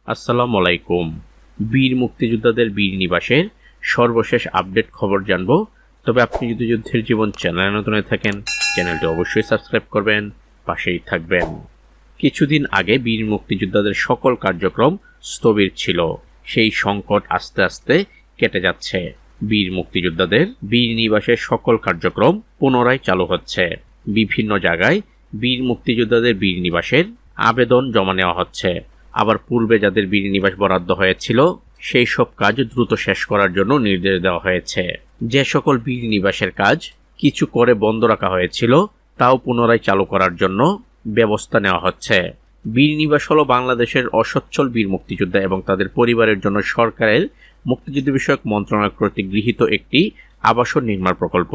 আসসালামু আলাইকুম। বীর মুক্তিযোদ্ধাদের বীর নিবাসের সর্বশেষ আপডেট খবর জানব। তবে আপনি যদি যুদ্ধের জীবন চ্যানেলে নতুন হয়ে থাকেন, চ্যানেলটি অবশ্যই সাবস্ক্রাইব করবেন, পাশেই থাকবেন। কিছুদিন আগে বীর মুক্তিযোদ্ধাদের সকল কার্যক্রম স্থবির ছিল। সেই সংকট আস্তে আস্তে কেটে যাচ্ছে। বীর মুক্তিযোদ্ধাদের বীর নিবাসের সকল কার্যক্রম পুনরায় চালু হচ্ছে। বিভিন্ন জায়গায় বীর মুক্তিযোদ্ধাদের বীর নিবাসের আবেদন জমা নেওয়া হচ্ছে। আবার পূর্বে যাদের বীর নিবাস বরাদ্দ হয়েছিল সেই সব কাজ দ্রুত শেষ করার জন্য নির্দেশ দেওয়া হয়েছে। যে সকল বীর নিবাসের কাজ কিছু করে বন্ধ রাখা হয়েছিল তাও পুনরায় চালু করার জন্য ব্যবস্থা নেওয়া হচ্ছে। বীর নিবাস হলো বাংলাদেশের অসচ্ছল বীর মুক্তিযোদ্ধা এবং তাদের পরিবারের জন্য সরকারের মুক্তিযুদ্ধ বিষয়ক মন্ত্রণালয় কর্তৃক গৃহীত একটি আবাসন নির্মাণ প্রকল্প।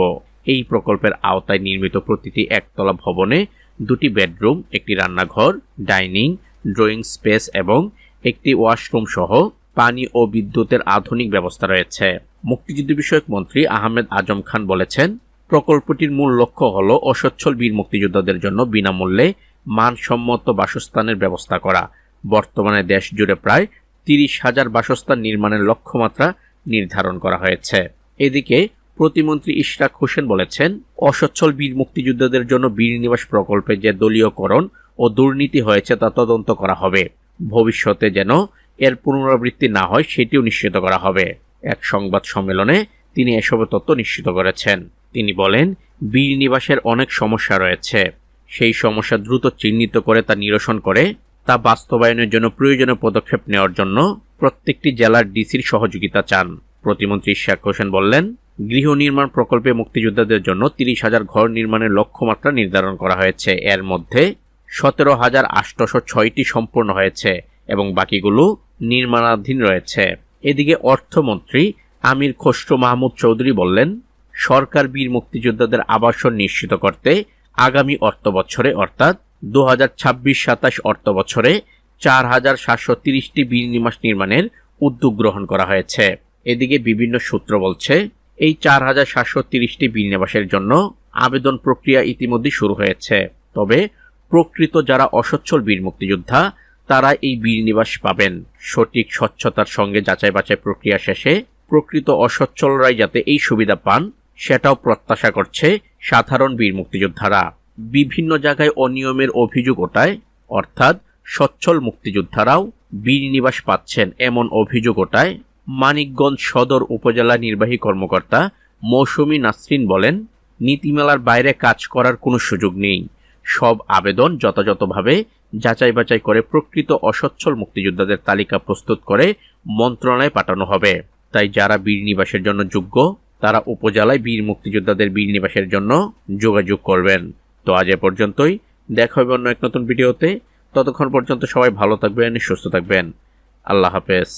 এই প্রকল্পের আওতায় নির্মিত প্রতিটি একতলা ভবনে 2টি বেডরুম, একটি রান্নাঘর, ডাইনিং, ড্রয়িং স্পেস এবং একটি ওয়াশরুম সহ পানি ও বিদ্যুতের আধুনিক ব্যবস্থা রয়েছে। মুক্তিযুদ্ধ বিষয়ক মন্ত্রী আহমেদ আজম খান বলেছেন, প্রকল্পটির মূল লক্ষ্য হল অসচ্ছল বীর মুক্তিযোদ্ধাদের জন্য বিনামূল্যে মানসম্মত বাসস্থানের ব্যবস্থা করা। বর্তমানে দেশ জুড়ে প্রায় 30,000 বাসস্থান নির্মাণের লক্ষ্যমাত্রা নির্ধারণ করা হয়েছে। এদিকে প্রতিমন্ত্রী ইশরাক হোসেন বলেছেন, অসচ্ছল বীর মুক্তিযোদ্ধাদের জন্য বীর নিবাস প্রকল্পে যে দলীয়করণ ও দুর্নীতি হয়েছে তা তদন্ত করা হবে। ভবিষ্যতে যেন এর পুনরাবৃত্তি না হয় সেটিও নিশ্চিত করা হবে। এক সংবাদ সম্মেলনে তিনি এসব তথ্য নিশ্চিত করেছেন। তিনি বলেন, বীর নিবাসের অনেক সমস্যা রয়েছে। সেই সমস্যা দ্রুত চিহ্নিত করে তা নিরসন করে তা বাস্তবায়নের জন্য প্রয়োজনীয় পদক্ষেপ নেওয়ার জন্য প্রত্যেকটি জেলার ডিসির সহযোগিতা চান। প্রতিমন্ত্রী ইশরাক হোসেন বললেন, গৃহ নির্মাণ প্রকল্পে মুক্তিযোদ্ধাদের জন্য 30,000 ঘর নির্মাণের লক্ষ্যমাত্রা নির্ধারণ করা হয়েছে। এর মধ্যে 17,806টি সম্পূর্ণ হয়েছে এবং বাকিগুলো নির্মাণাধীন রয়েছে। এদিকে অর্থমন্ত্রী আমির খসরু মাহমুদ চৌধুরী বললেন, সরকার বীর মুক্তিযোদ্ধাদের আবাসন নিশ্চিত করতে আগামী অর্থবছরে অর্থাৎ 2026-27 অর্থবছরে 4,730টি বীর নিবাস নির্মাণের উদ্যোগ গ্রহণ করা হয়েছে। এদিকে বিভিন্ন সূত্র বলছে, এই 4,730টি বীর নিবাসের জন্য আবেদন প্রক্রিয়া ইতিমধ্যে শুরু হয়েছে। তবে প্রকৃত যারা অসচ্ছল বীর মুক্তিযোদ্ধা তারা এই বীর নিবাস পাবেন। সঠিক স্বচ্ছতার সঙ্গে যাচাই বাছাই প্রক্রিয়া শেষে প্রকৃত অসচ্ছলরাই যাতে এই সুবিধা পান সেটাও প্রত্যাশা করছে সাধারণ বীর মুক্তিযোদ্ধারা। বিভিন্ন জায়গায় অনিয়মের অভিযোগ ওঠায় অর্থাৎ সচ্ছল মুক্তিযোদ্ধারাও বীর নিবাস পাচ্ছেন এমন অভিযোগ ওঠায় মানিকগঞ্জ সদর উপজেলা নির্বাহী কর্মকর্তা মৌসুমী নাসরিন বলেন, নীতিমালার বাইরে কাজ করার কোনো সুযোগ নেই। সব আবেদন যথাযথভাবে যাচাই বাছাই করে প্রকৃত অসচ্ছল মুক্তিযোদ্ধাদের তালিকা প্রস্তুত করে মন্ত্রণালয়ে পাঠানো হবে। তাই যারা বীর নিবাসের জন্য যোগ্য তারা উপজেলায় বীর মুক্তিযোদ্ধাদের বীর নিবাসের জন্য যোগাযোগ করবেন। তো আজ এ পর্যন্তই, দেখা হবে অন্য এক নতুন ভিডিওতে। ততক্ষণ পর্যন্ত সবাই ভালো থাকবেন, সুস্থ থাকবেন। আল্লাহ হাফেজ।